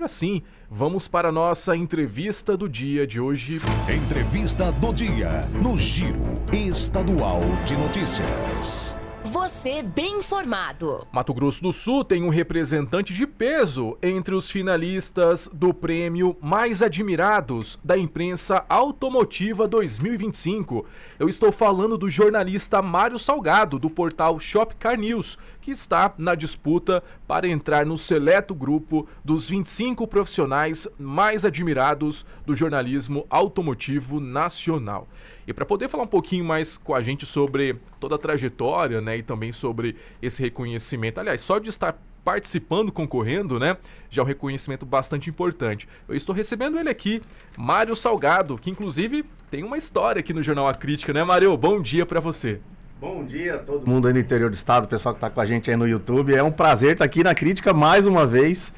Assim, vamos para a nossa entrevista do dia de hoje. Entrevista do dia, no Giro Estadual de Notícias. Você bem informado. Mato Grosso do Sul tem um representante de peso entre os finalistas do prêmio Mais Admirados da Imprensa Automotiva 2025. Eu estou falando do jornalista Mário Salgado, do portal Shop Car News, que está na disputa para entrar no seleto grupo dos 25 profissionais mais admirados do jornalismo automotivo nacional. E para poder falar um pouquinho mais com a gente sobre toda a trajetória, né, e também sobre esse reconhecimento, aliás, só de estar participando, concorrendo, né, já é um reconhecimento bastante importante. Eu estou recebendo ele aqui, Mário Salgado, que inclusive tem uma história aqui no Jornal A Crítica, né, Mário? Bom dia para você. Bom dia a todo mundo aí no interior do estado, o pessoal que está com a gente aí no YouTube. É um prazer estar aqui na Crítica mais uma vez,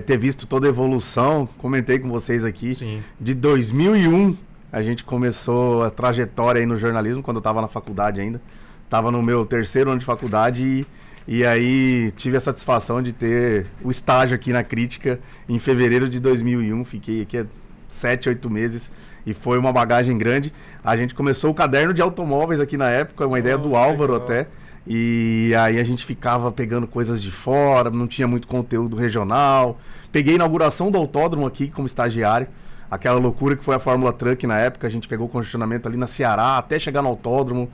ter visto toda a evolução. Comentei com vocês aqui. Sim. De 2001 a gente começou a trajetória aí no jornalismo, quando eu estava na faculdade ainda. Estava no meu terceiro ano de faculdade e aí tive a satisfação de ter o estágio aqui na Crítica em fevereiro de 2001. Fiquei aqui 7, 8 meses. E foi uma bagagem grande. A gente começou o caderno de automóveis aqui na época, uma ideia do Álvaro até. E aí a gente ficava pegando coisas de fora, não tinha muito conteúdo regional. Peguei a inauguração do autódromo aqui como estagiário. Aquela loucura que foi a Fórmula Truck na época. A gente pegou o congestionamento ali na Ceará, até chegar no autódromo.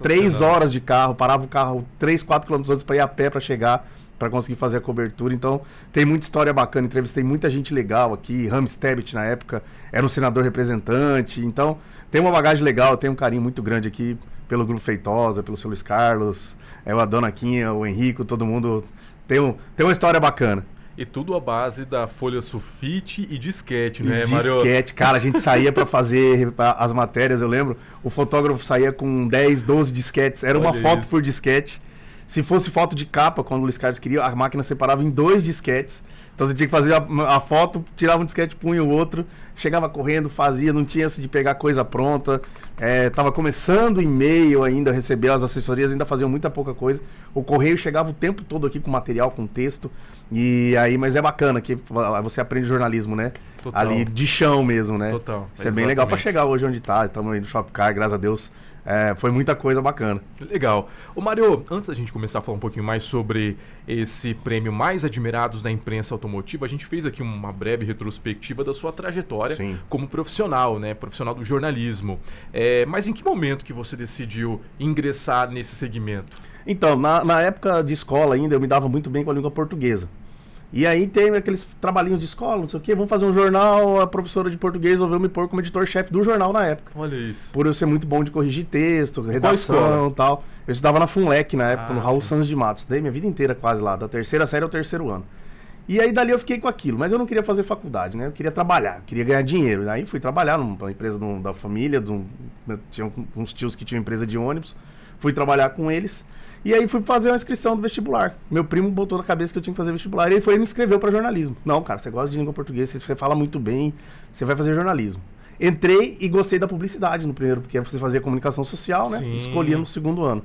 3 horas de carro, parava o carro 3, 4 quilômetros antes para ir a pé para chegar, para conseguir fazer a cobertura. Então, tem muita história bacana. Entrevistei muita gente legal aqui. Rams Tebet, na época, era um senador representante. Então, tem uma bagagem legal. Tem um carinho muito grande aqui pelo Grupo Feitosa, pelo seu Luiz Carlos, a Dona Quinha, o Henrico, todo mundo. Tem uma história bacana. E tudo à base da folha sulfite e disquete, né, Mário? Disquete, cara, a gente saía para fazer as matérias, eu lembro. O fotógrafo saía com 10, 12 disquetes. Era uma foto por disquete. Se fosse foto de capa, quando o Luiz Carlos queria, a máquina separava em 2 disquetes. Então você tinha que fazer a foto, tirava um disquete, punha o outro, chegava correndo, fazia, não tinha essa de pegar coisa pronta. Tava começando o e-mail ainda, receber as assessorias, ainda faziam muita pouca coisa. O correio chegava o tempo todo aqui com material, com texto. E aí, mas é bacana que você aprende jornalismo, né? Total. Ali de chão mesmo, né? Total. Isso é bem legal para chegar hoje onde tá. Estamos aí no Shopcar, graças a Deus. Foi muita coisa bacana. Legal. Ô Mário, antes da gente começar a falar um pouquinho mais sobre esse prêmio Mais Admirados da Imprensa Automotiva, a gente fez aqui uma breve retrospectiva da sua trajetória. Sim. Como profissional, né? Profissional do jornalismo. Mas em que momento que você decidiu ingressar nesse segmento? Então, na época de escola ainda, eu me dava muito bem com a língua portuguesa. E aí tem aqueles trabalhinhos de escola, não sei o quê, vamos fazer um jornal, a professora de português resolveu me pôr como editor-chefe do jornal na época. Olha isso. Por eu ser muito bom de corrigir texto, redação e tal. Eu estudava na FUNLEC na época, no Raul Santos de Matos. Dei minha vida inteira quase lá, da terceira série ao terceiro ano. E aí dali eu fiquei com aquilo, mas eu não queria fazer faculdade, né? Eu queria trabalhar, queria ganhar dinheiro. Aí fui trabalhar numa empresa da família, tinha uns tios que tinham empresa de ônibus. Fui trabalhar com eles. E aí fui fazer uma inscrição do vestibular. Meu primo botou na cabeça que eu tinha que fazer vestibular. E ele foi e me inscreveu para jornalismo. Não, cara, você gosta de língua portuguesa, você fala muito bem, você vai fazer jornalismo. Entrei e gostei da publicidade no primeiro, porque você fazia comunicação social, né? Sim. Escolhia no segundo ano.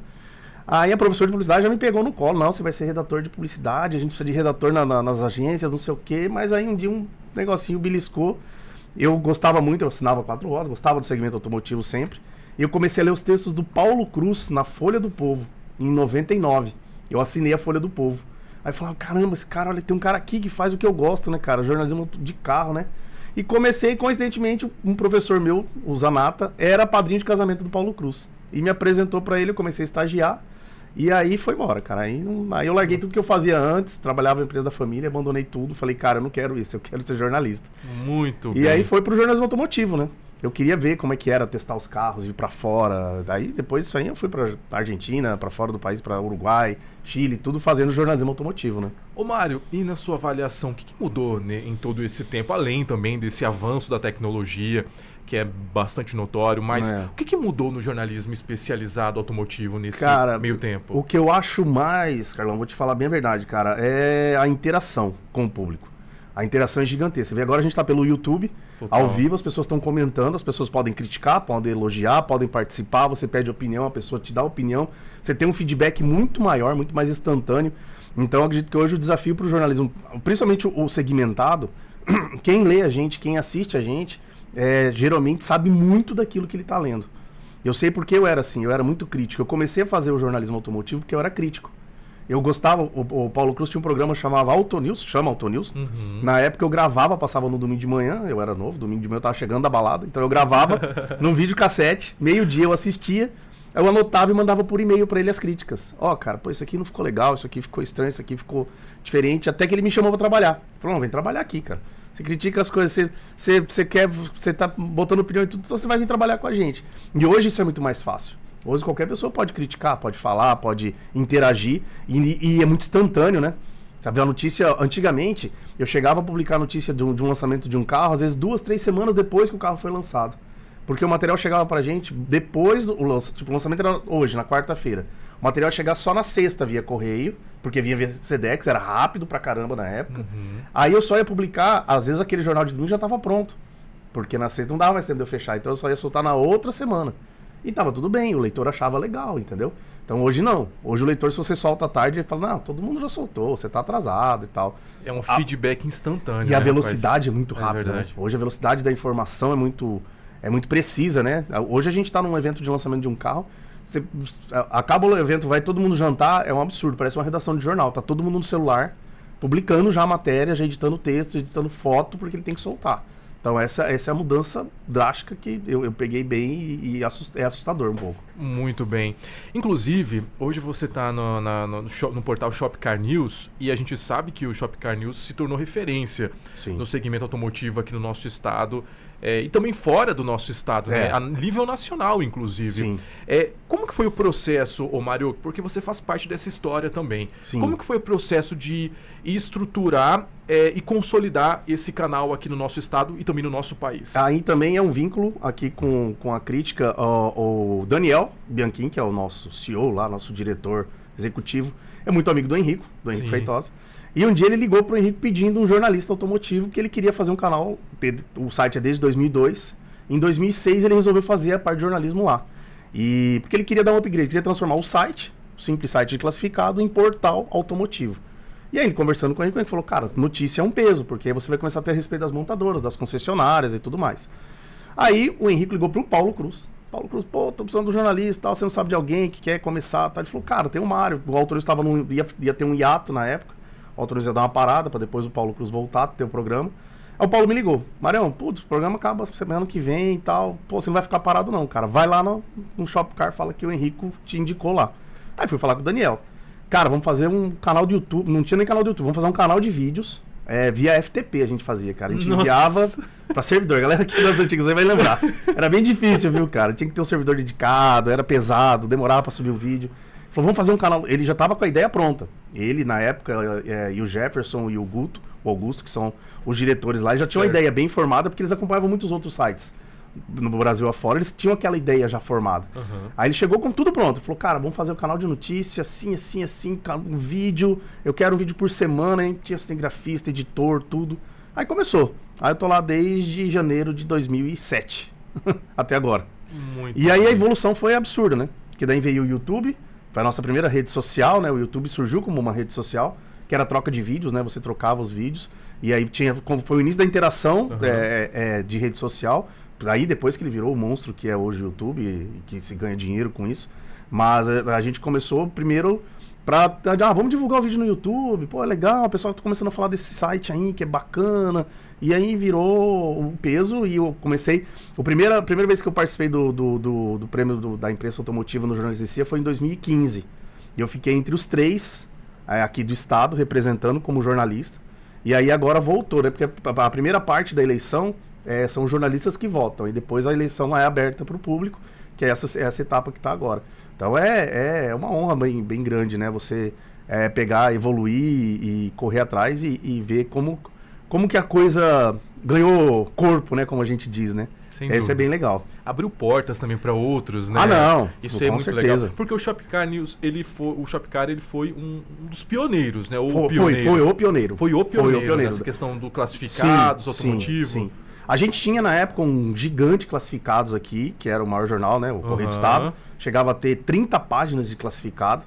Aí a professora de publicidade já me pegou no colo. Não, você vai ser redator de publicidade, a gente precisa de redator nas agências, não sei o quê. Mas aí um dia um negocinho beliscou. Eu gostava muito, eu assinava 4 Rodas, gostava do segmento automotivo sempre. E eu comecei a ler os textos do Paulo Cruz na Folha do Povo. Em 99, eu assinei a Folha do Povo. Aí eu falava, caramba, esse cara, olha, tem um cara aqui que faz o que eu gosto, né, cara? Jornalismo de carro, né? E comecei, coincidentemente, um professor meu, o Zanata, era padrinho de casamento do Paulo Cruz. E me apresentou pra ele, eu comecei a estagiar. E aí foi embora, cara. Aí eu larguei tudo que eu fazia antes, trabalhava na empresa da família, abandonei tudo. Falei, cara, eu não quero isso, eu quero ser jornalista. Muito bem. E aí foi pro jornalismo automotivo, né? Eu queria ver como é que era testar os carros, ir pra fora. Daí, depois disso aí, eu fui pra Argentina, pra fora do país, pra Uruguai, Chile, tudo fazendo jornalismo automotivo, né? Ô Mário, e na sua avaliação, o que mudou, né, em todo esse tempo, além também desse avanço da tecnologia, que é bastante notório, mas o que mudou no jornalismo especializado automotivo nesse meio tempo? O que eu acho mais, Carlão, vou te falar bem a verdade, cara, é a interação com o público. A interação é gigantesca. Você vê, agora a gente tá pelo YouTube, Total. ao vivo, as pessoas estão comentando, as pessoas podem criticar, podem elogiar, podem participar, você pede opinião, a pessoa te dá opinião. Você tem um feedback muito maior, muito mais instantâneo. Então, eu acredito que hoje o desafio para o jornalismo, principalmente o segmentado, quem lê a gente, quem assiste a gente, geralmente sabe muito daquilo que ele está lendo. Eu sei porque eu era assim, eu era muito crítico. Eu comecei a fazer o jornalismo automotivo porque eu era crítico. Eu gostava, o Paulo Cruz tinha um programa que chamava Autonews, chama Autonews. Na época eu gravava, passava no domingo de manhã, eu era novo, domingo de manhã eu tava chegando da balada, então eu gravava num videocassete, meio-dia eu assistia, eu anotava e mandava por e-mail pra ele as críticas. Ó, cara, pô, isso aqui não ficou legal, isso aqui ficou estranho, isso aqui ficou diferente, até que ele me chamou pra trabalhar. Ele falou, não, vem trabalhar aqui, cara. Você critica as coisas, você tá botando opinião e tudo, então você vai vir trabalhar com a gente. E hoje isso é muito mais fácil. Hoje qualquer pessoa pode criticar, pode falar, pode interagir e é muito instantâneo, né? Sabe, a notícia, antigamente, eu chegava a publicar a notícia de um lançamento de um carro, às vezes 2, 3 semanas depois que o carro foi lançado. Porque o material chegava pra gente depois do tipo, o lançamento era hoje, na quarta-feira. O material ia chegar só na sexta via correio, porque vinha via Sedex, era rápido pra caramba na época. Aí eu só ia publicar, às vezes aquele jornal de domingo já tava pronto. Porque na sexta não dava mais tempo de eu fechar, então eu só ia soltar na outra semana. E tava tudo bem, o leitor achava legal, entendeu? Então hoje não. Hoje o leitor, se você solta à tarde, ele fala, não, todo mundo já soltou, você tá atrasado e tal. É um feedback instantâneo. E a velocidade é muito rápida, né? verdade. Hoje a velocidade da informação é muito precisa, né? Hoje a gente tá num evento de lançamento de um carro, acaba o evento, vai todo mundo jantar, é um absurdo, parece uma redação de jornal. Tá todo mundo no celular, publicando já a matéria, já editando texto, editando foto, porque ele tem que soltar. Então essa é a mudança drástica que eu peguei bem e é assustador um pouco. Muito bem. Inclusive, hoje você está no portal Shopcar News e a gente sabe que o Shopcar News se tornou referência Sim. no segmento automotivo aqui no nosso estado. E também fora do nosso estado, né? A nível nacional, inclusive. Sim. Como que foi o processo, ô Mário? Porque você faz parte dessa história também. Sim. Como que foi o processo de estruturar e consolidar esse canal aqui no nosso estado e também no nosso país? Aí também é um vínculo aqui com a crítica. O Daniel Bianchim, que é o nosso CEO lá, nosso diretor executivo, é muito amigo do Henrico Sim. Feitosa. E um dia ele ligou pro Henrique pedindo um jornalista automotivo que ele queria fazer um canal, o site é desde 2002. Em 2006 ele resolveu fazer a parte de jornalismo lá. Porque ele queria dar um upgrade, queria transformar o site, o simples site de classificado, em portal automotivo. E aí, conversando com ele falou, cara, notícia é um peso, porque aí você vai começar a ter a respeito das montadoras, das concessionárias e tudo mais. Aí o Henrique ligou pro Paulo Cruz. Paulo Cruz, pô, tô precisando de um jornalista, tal, você não sabe de alguém que quer começar, tal. Ele falou, cara, tem o Mário, o Auto News ia ter um hiato na época. O Auto News ia dar uma parada para depois o Paulo Cruz voltar a ter o programa. Aí o Paulo me ligou. Marião, putz, o programa acaba semana que vem e tal. Pô, você não vai ficar parado não, cara. Vai lá no Shopcar, fala que o Henrico te indicou lá. Aí fui falar com o Daniel. Cara, vamos fazer um canal de YouTube. Não tinha nem canal de YouTube. Vamos fazer um canal de vídeos. Via FTP a gente fazia, cara. A gente enviava pra servidor. A galera aqui das antigas aí vai lembrar. Era bem difícil, viu, cara? Tinha que ter um servidor dedicado, era pesado, demorava pra subir o vídeo. Falou, vamos fazer um canal. Ele já tava com a ideia pronta. Ele, na época, e o Jefferson e o Guto, o Augusto, que são os diretores lá, já tinham uma ideia bem formada, porque eles acompanhavam muitos outros sites no Brasil afora, eles tinham aquela ideia já formada. Aí ele chegou com tudo pronto. Falou, cara, vamos fazer um canal de notícia, assim, um vídeo. Eu quero um vídeo por semana, hein? Tinha cinegrafista, editor, tudo. Aí começou. Aí eu tô lá desde janeiro de 2007 até agora. E aí a evolução foi absurda, né? Porque daí veio o YouTube. Foi a nossa primeira rede social, né? O YouTube surgiu como uma rede social, que era a troca de vídeos, né? Você trocava os vídeos. E aí foi o início da interação de rede social. Aí depois que ele virou o monstro que é hoje o YouTube, e que se ganha dinheiro com isso. Mas a gente começou primeiro vamos divulgar o vídeo no YouTube. Pô, é legal, o pessoal tá começando a falar desse site aí, que é bacana. E aí virou o peso e eu comecei... A primeira vez que eu participei do prêmio da imprensa automotiva no Jornalismo em Cia foi em 2015. E eu fiquei entre os 3 aqui do estado, representando como jornalista. E aí agora voltou, né? Porque a primeira parte da eleição são os jornalistas que votam. E depois a eleição é aberta para o público, que é essa etapa que está agora. Então é uma honra bem grande, né? Você pegar, evoluir e correr atrás e ver como como que a coisa ganhou corpo, né? Como a gente diz, né? Sem Esse é dúvidas. bem legal. Abriu portas também para outros, né? Ah, não. Isso Com é muito certeza. legal. Porque o Shopcar News, o Shopcar, ele foi um dos pioneiros, né? Foi o pioneiro. Foi o pioneiro nessa questão do classificados, automotivo. Sim. A gente tinha na época um gigante classificados aqui, que era o maior jornal, né? O Correio do Estado. Chegava a ter 30 páginas de classificado.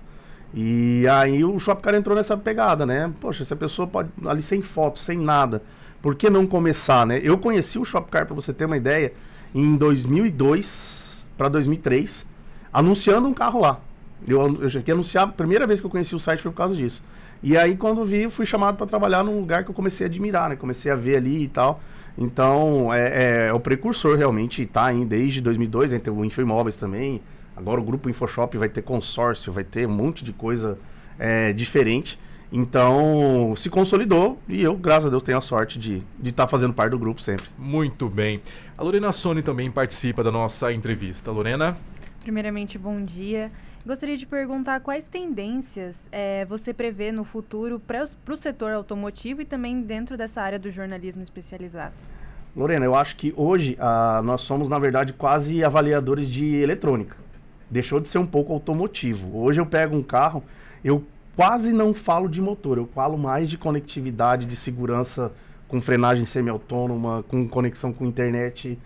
E aí o Shopcar entrou nessa pegada, né? Poxa, se a pessoa pode ali sem foto, sem nada, por que não começar, né? Eu conheci o Shopcar, para você ter uma ideia, em 2002 para 2003, anunciando um carro lá. Eu já queria anunciar, a primeira vez que eu conheci o site foi por causa disso. E aí quando vi, eu fui chamado para trabalhar num lugar que eu comecei a admirar, né? Comecei a ver ali e tal. Então, é o precursor realmente, tá aí desde 2002, né? Tem o Infoimóveis também. Agora o grupo InfoShop vai ter consórcio, vai ter um monte de coisa diferente. Então, se consolidou e eu, graças a Deus, tenho a sorte de estar fazendo parte do grupo sempre. Muito bem. A Lorena Sony também participa da nossa entrevista. Lorena? Primeiramente, bom dia. Gostaria de perguntar quais tendências você prevê no futuro para o setor automotivo e também dentro dessa área do jornalismo especializado. Lorena, eu acho que hoje nós somos, na verdade, quase avaliadores de eletrônica. Deixou de ser um pouco automotivo. Hoje eu pego um carro, eu quase não falo de motor, eu falo mais de conectividade, de segurança, com frenagem semi-autônoma, com conexão com internet,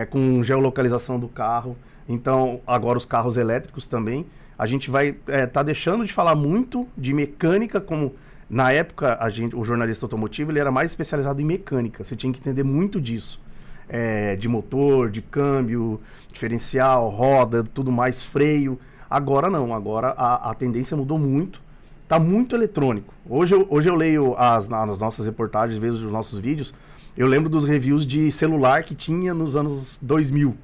com geolocalização do carro. Então, agora os carros elétricos também. A gente vai tá deixando de falar muito de mecânica, como na época o jornalista automotivo ele era mais especializado em mecânica. Você tinha que entender muito disso. De motor, de câmbio, diferencial, roda, tudo mais, freio. Agora não, agora a tendência mudou muito. Tá muito eletrônico. Hoje eu leio nas nossas reportagens, vejo os nossos vídeos, eu lembro dos reviews de celular que tinha nos anos 2000.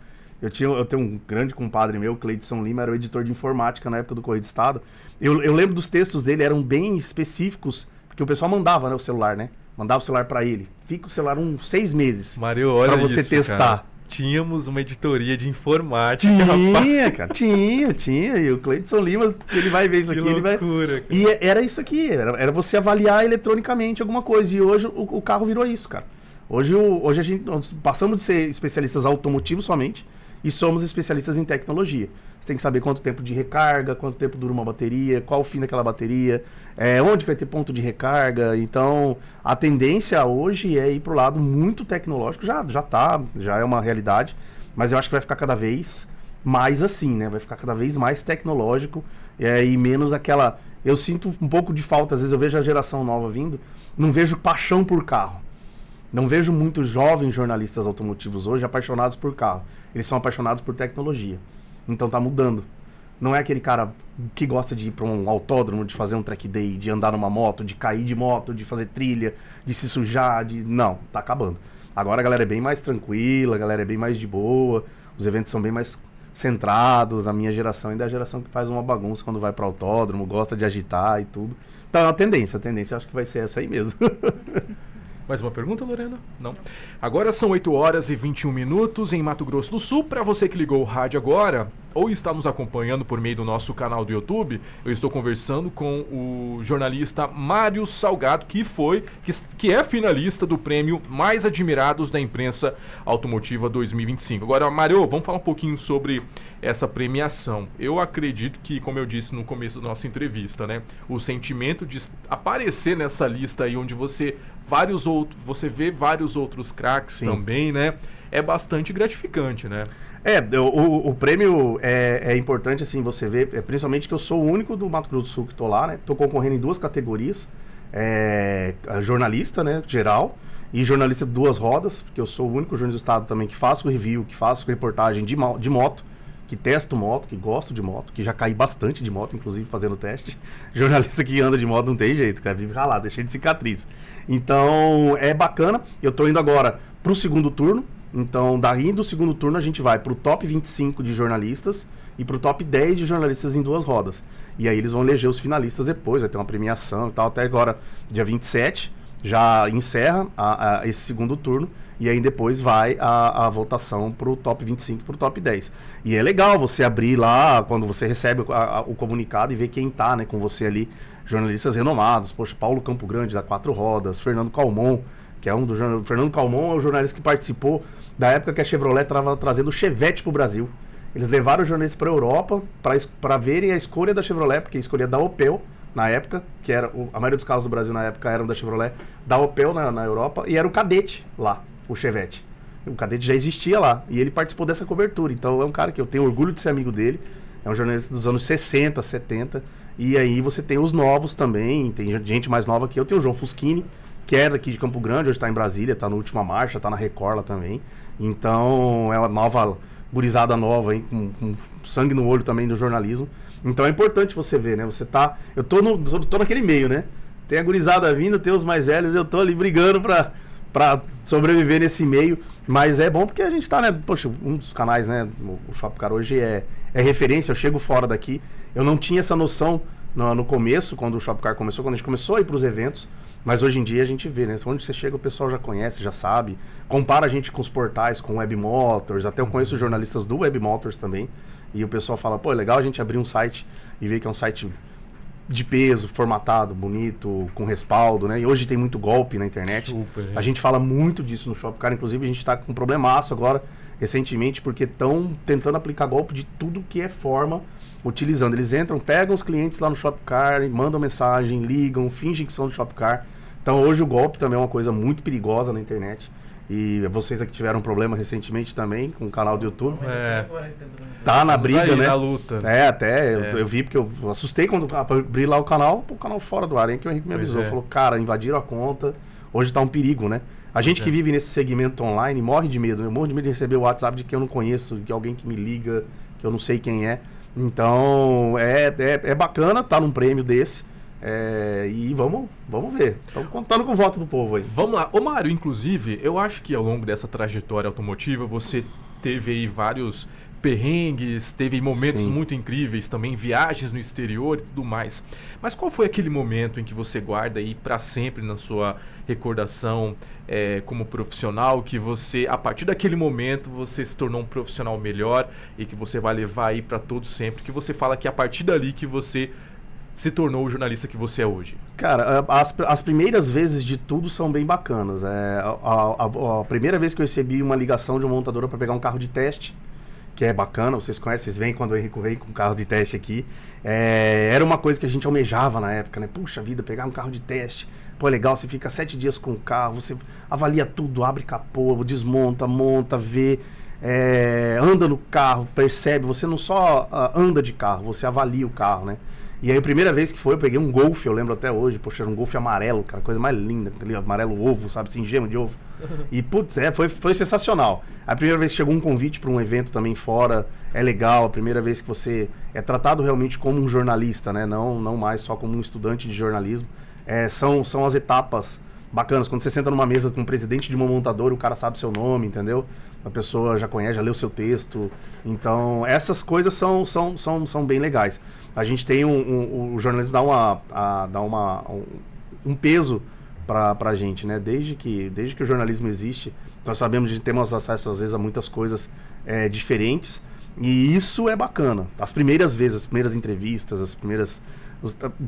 Eu tenho um grande compadre meu, Cleidson Lima, era o editor de informática na época do Correio do Estado. Eu lembro dos textos dele, eram bem específicos, porque o pessoal mandava, né, o celular, né? Mandava o celular para ele. Fica o celular 6 meses. Mário, olha para você isso, testar. Cara. Tínhamos uma editoria de informática. Tinha, cara. Tinha. E o Cleidson Lima, ele vai ver isso aqui. Loucura, cara. E era isso aqui. Era você avaliar eletronicamente alguma coisa. E hoje o carro virou isso, cara. Hoje nós passamos de ser especialistas automotivos somente e somos especialistas em tecnologia. Você tem que saber quanto tempo de recarga, quanto tempo dura uma bateria, qual o fim daquela bateria, onde vai ter ponto de recarga. Então, a tendência hoje é ir para o lado muito tecnológico. Já é uma realidade, mas eu acho que vai ficar cada vez mais assim, né? Vai ficar cada vez mais tecnológico e menos aquela... Eu sinto um pouco de falta, às vezes eu vejo a geração nova vindo, não vejo paixão por carro. Não vejo muitos jovens jornalistas automotivos hoje apaixonados por carro. Eles são apaixonados por tecnologia. Então tá mudando. Não é aquele cara que gosta de ir para um autódromo, de fazer um track day, de andar numa moto, de cair de moto, de fazer trilha, de se sujar, Não, tá acabando. Agora a galera é bem mais tranquila, a galera é bem mais de boa, os eventos são bem mais centrados. A minha geração ainda é a geração que faz uma bagunça quando vai para autódromo, gosta de agitar e tudo. Então a tendência acho que vai ser essa aí mesmo. Mais uma pergunta, Lorena? Não. Agora são 8 horas e 21 minutos em Mato Grosso do Sul. Para você que ligou o rádio agora ou está nos acompanhando por meio do nosso canal do YouTube, eu estou conversando com o jornalista Mário Salgado, que é finalista do prêmio Mais Admirados da Imprensa Automotiva 2025. Agora, Mário, vamos falar um pouquinho sobre essa premiação. Eu acredito que, como eu disse no começo da nossa entrevista, né, o sentimento de aparecer nessa lista aí onde você vê vários outros craques também, né? É bastante gratificante, né? O prêmio é importante, assim, você vê, principalmente que eu sou o único do Mato Grosso do Sul que tô lá, né? Tô concorrendo em 2 categorias, jornalista, né, geral, e jornalista de 2 rodas, porque eu sou o único jornalista do estado também que faço review, que faço reportagem de moto, que testo moto, que gosto de moto, que já caí bastante de moto, inclusive fazendo teste. Jornalista que anda de moto não tem jeito, cara, vive ralado, é cheio de cicatriz. Então, é bacana. Eu tô indo agora pro segundo turno. Então, daí do segundo turno a gente vai pro top 25 de jornalistas e pro top 10 de jornalistas em 2 rodas. E aí eles vão eleger os finalistas depois, vai ter uma premiação e tal. Até agora, dia 27, já encerra esse segundo turno. E aí depois vai a votação pro top 25 e pro top 10. E é legal você abrir lá, quando você recebe o comunicado e ver quem tá, né, com você ali. Jornalistas renomados, poxa, Paulo Campo Grande da 4 Rodas, Fernando Calmon, que é um do jornal. O Fernando Calmon é o jornalista que participou da época que a Chevrolet estava trazendo o Chevette pro Brasil. Eles levaram os jornalistas para a Europa para verem a escolha da Chevrolet, porque a escolha da Opel na época, que era a maioria dos carros do Brasil na época eram da Chevrolet, da Opel na Europa, e era o Cadete lá, o Chevette. O Cadete já existia lá, e ele participou dessa cobertura. Então é um cara que eu tenho orgulho de ser amigo dele, é um jornalista dos anos 60, 70, e aí você tem os novos também, tem gente mais nova que eu, tem o João Fuschini, que era aqui de Campo Grande, hoje está em Brasília, está no Última Marcha, está na Record lá também. Então é uma nova, gurizada nova, hein, com sangue no olho também do jornalismo. Então é importante você ver, né? Eu tô naquele meio, né? Tem a gurizada vindo, tem os mais velhos, eu tô ali brigando pra sobreviver nesse meio. Mas é bom porque a gente tá, né? Poxa, um dos canais, né? O Shopcar hoje é referência, eu chego fora daqui. Eu não tinha essa noção no começo, quando o Shopcar começou, quando a gente começou a ir pros eventos. Mas hoje em dia a gente vê, né? Onde você chega o pessoal já conhece, já sabe. Compara a gente com os portais, com o Web Motors. Até eu conheço jornalistas do Web Motors também. E o pessoal fala, pô, é legal a gente abrir um site e ver que é um site de peso, formatado, bonito, com respaldo, né? E hoje tem muito golpe na internet. Super, a gente fala muito disso no Shopcar. Inclusive a gente está com um problemaço agora, recentemente, porque estão tentando aplicar golpe de tudo que é forma, utilizando. Eles entram, pegam os clientes lá no Shopcar, mandam mensagem, ligam, fingem que são do Shopcar. Então hoje o golpe também é uma coisa muito perigosa na internet. E vocês aqui tiveram um problema recentemente também com o canal do YouTube. Tá na briga, aí, né? Na luta. Eu vi porque eu assustei quando abri lá o canal fora do ar, hein, que o Henrique me avisou. Falou, cara, invadiram a conta, hoje tá um perigo, né? A gente que vive nesse segmento online morre de medo. Eu morro de medo de receber o WhatsApp de quem eu não conheço, de alguém que me liga, que eu não sei quem é. Então, é bacana estar num prêmio desse. E vamos ver. Estamos contando com o voto do povo aí. Vamos lá. Ô Mário, inclusive, eu acho que ao longo dessa trajetória automotiva você teve aí vários perrengues, teve momentos muito incríveis também, viagens no exterior e tudo mais. Mas qual foi aquele momento em que você guarda aí para sempre na sua recordação como profissional, que você, a partir daquele momento, você se tornou um profissional melhor e que você vai levar aí para todo sempre, que você fala que é a partir dali que você se tornou o jornalista que você é hoje? Cara, as primeiras vezes de tudo são bem bacanas. A primeira vez que eu recebi uma ligação de uma montadora para pegar um carro de teste, que é bacana, vocês conhecem, vocês veem quando o Henrico vem com carro de teste aqui. Era uma coisa que a gente almejava na época, né? Puxa vida, pegar um carro de teste. Pô, legal, você fica 7 dias com o carro, você avalia tudo, abre capô, desmonta, monta, vê, anda no carro, percebe. Você não só anda de carro, você avalia o carro, né? E aí a primeira vez que eu peguei um Golf, eu lembro até hoje, poxa, era um Golf amarelo, cara, coisa mais linda, aquele amarelo ovo, sabe, assim, gema de ovo. E, putz, foi sensacional. A primeira vez que chegou um convite para um evento também fora, é legal, a primeira vez que você é tratado realmente como um jornalista, né, não mais só como um estudante de jornalismo. São as etapas bacanas, quando você senta numa mesa com o presidente de uma montadora, o cara sabe seu nome, entendeu? A pessoa já conhece, já leu seu texto. Então, essas coisas são bem legais. A gente tem o jornalismo dá um peso pra gente, né? Desde que o jornalismo existe, nós sabemos que temos acesso, às vezes, a muitas coisas diferentes. E isso é bacana. As primeiras vezes, as primeiras entrevistas,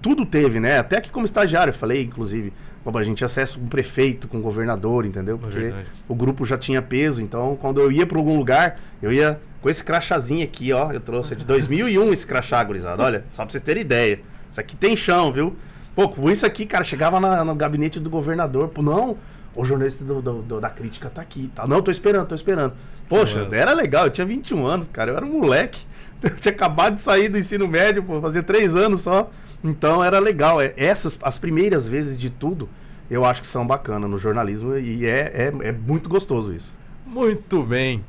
tudo teve, né? Até aqui como estagiário, eu falei, inclusive, a gente tinha acesso com o prefeito, com o governador, entendeu? Porque o grupo já tinha peso, então quando eu ia para algum lugar, eu ia com esse crachazinho aqui, ó, eu trouxe de 2001 esse crachá, gurizada, olha, só pra vocês terem ideia. Isso aqui tem chão, viu? Pô, com isso aqui, cara, chegava no gabinete do governador, pô, não, o jornalista da crítica tá aqui, tá? Não, tô esperando. Poxa, Nossa. Era legal, eu tinha 21 anos, cara, eu era um moleque. Eu tinha acabado de sair do ensino médio, pô, fazia 3 anos só. Então era legal. As primeiras vezes de tudo, eu acho que são bacanas no jornalismo e é muito gostoso isso. Muito bem.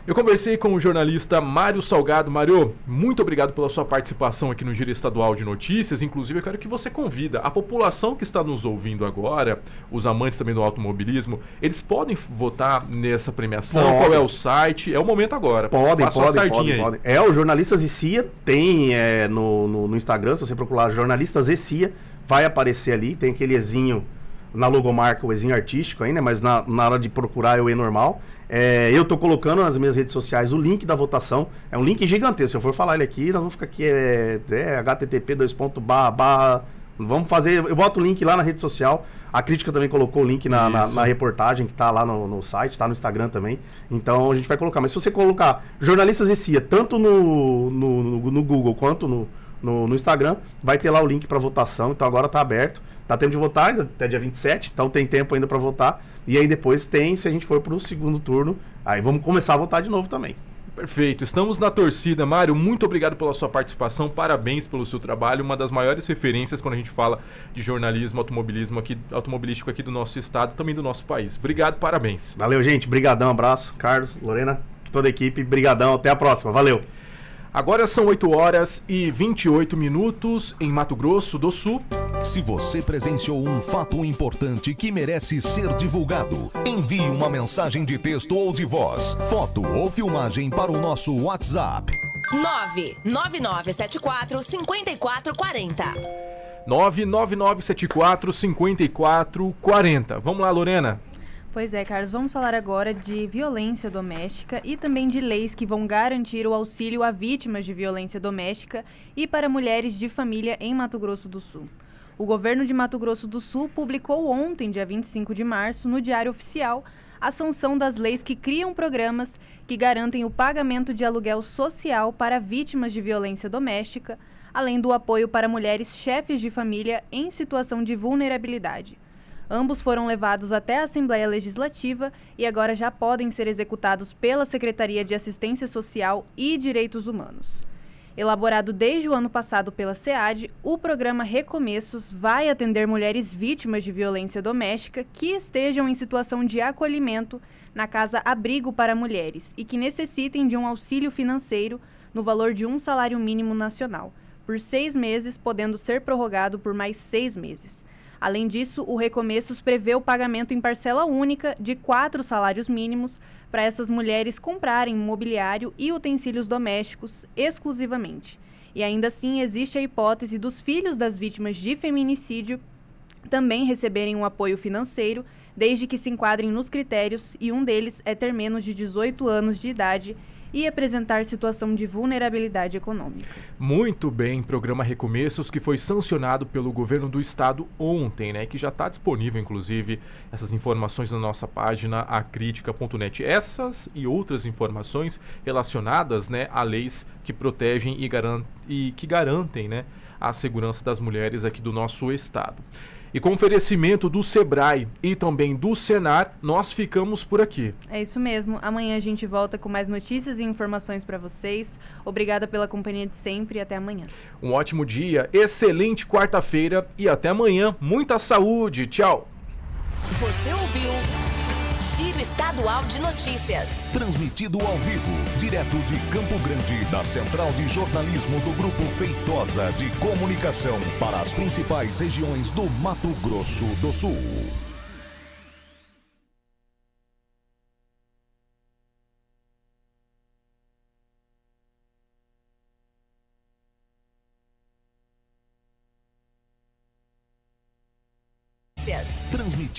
Eu conversei com o jornalista Mário Salgado. Mário, muito obrigado pela sua participação aqui no Giro Estadual de Notícias. Inclusive, eu quero que você convida a população que está nos ouvindo agora, os amantes também do automobilismo, eles podem votar nessa premiação? Pode. Qual é o site? É o momento agora. Podem. Aí. O Jornalistas e CIA, tem no Instagram, se você procurar Jornalistas e CIA, vai aparecer ali, tem aquele Ezinho na logomarca, o Ezinho artístico aí, né? Mas na hora de procurar é o E normal. Eu tô colocando nas minhas redes sociais o link da votação. É um link gigantesco. Se eu for falar ele aqui, nós vamos ficar aqui. http:// Vamos fazer, eu boto o link lá na rede social. A Crítica também colocou o link na reportagem que tá lá no site, tá no Instagram também. Então a gente vai colocar. Mas se você colocar jornalistas e CIA, tanto no Google quanto no Instagram, vai ter lá o link para votação. Então agora tá aberto. Tá tempo de votar ainda, até dia 27, então tem tempo ainda para votar. E aí depois tem, se a gente for pro segundo turno, aí vamos começar a votar de novo também. Perfeito, estamos na torcida. Mário, muito obrigado pela sua participação, parabéns pelo seu trabalho, uma das maiores referências quando a gente fala de jornalismo, automobilístico aqui do nosso estado, também do nosso país. Obrigado, parabéns. Valeu, gente, brigadão, abraço, Carlos, Lorena, toda a equipe, brigadão, até a próxima, valeu. Agora são 8h28 em Mato Grosso do Sul. Se você presenciou um fato importante que merece ser divulgado, envie uma mensagem de texto ou de voz, foto ou filmagem para o nosso WhatsApp. 99974-5440. 99974-5440. Vamos lá, Lorena. Pois é, Carlos, vamos falar agora de violência doméstica e também de leis que vão garantir o auxílio a vítimas de violência doméstica e para mulheres de família em Mato Grosso do Sul. O governo de Mato Grosso do Sul publicou ontem, dia 25 de março, no Diário Oficial, a sanção das leis que criam programas que garantem o pagamento de aluguel social para vítimas de violência doméstica, além do apoio para mulheres chefes de família em situação de vulnerabilidade. Ambos foram levados até a Assembleia Legislativa e agora já podem ser executados pela Secretaria de Assistência Social e Direitos Humanos. Elaborado desde o ano passado pela SEAD, o programa Recomeços vai atender mulheres vítimas de violência doméstica que estejam em situação de acolhimento na Casa Abrigo para Mulheres e que necessitem de um auxílio financeiro no valor de um salário mínimo nacional, por 6 meses, podendo ser prorrogado por mais 6 meses. Além disso, o Recomeços prevê o pagamento em parcela única de 4 salários mínimos para essas mulheres comprarem mobiliário e utensílios domésticos exclusivamente. E ainda assim, existe a hipótese dos filhos das vítimas de feminicídio também receberem um apoio financeiro, desde que se enquadrem nos critérios, e um deles é ter menos de 18 anos de idade e apresentar situação de vulnerabilidade econômica. Muito bem, programa Recomeços que foi sancionado pelo governo do estado ontem, né? Que já está disponível, inclusive, essas informações na nossa página acritica.net. Essas e outras informações relacionadas, né, a leis que protegem e que garantem, né, a segurança das mulheres aqui do nosso estado. E com oferecimento do Sebrae e também do Senar, nós ficamos por aqui. É isso mesmo. Amanhã a gente volta com mais notícias e informações para vocês. Obrigada pela companhia de sempre e até amanhã. Um ótimo dia, excelente quarta-feira e até amanhã. Muita saúde. Tchau. Você ouviu Giro Estadual de Notícias. Transmitido ao vivo, direto de Campo Grande, da Central de Jornalismo do Grupo Feitosa de Comunicação, para as principais regiões do Mato Grosso do Sul. Transmitido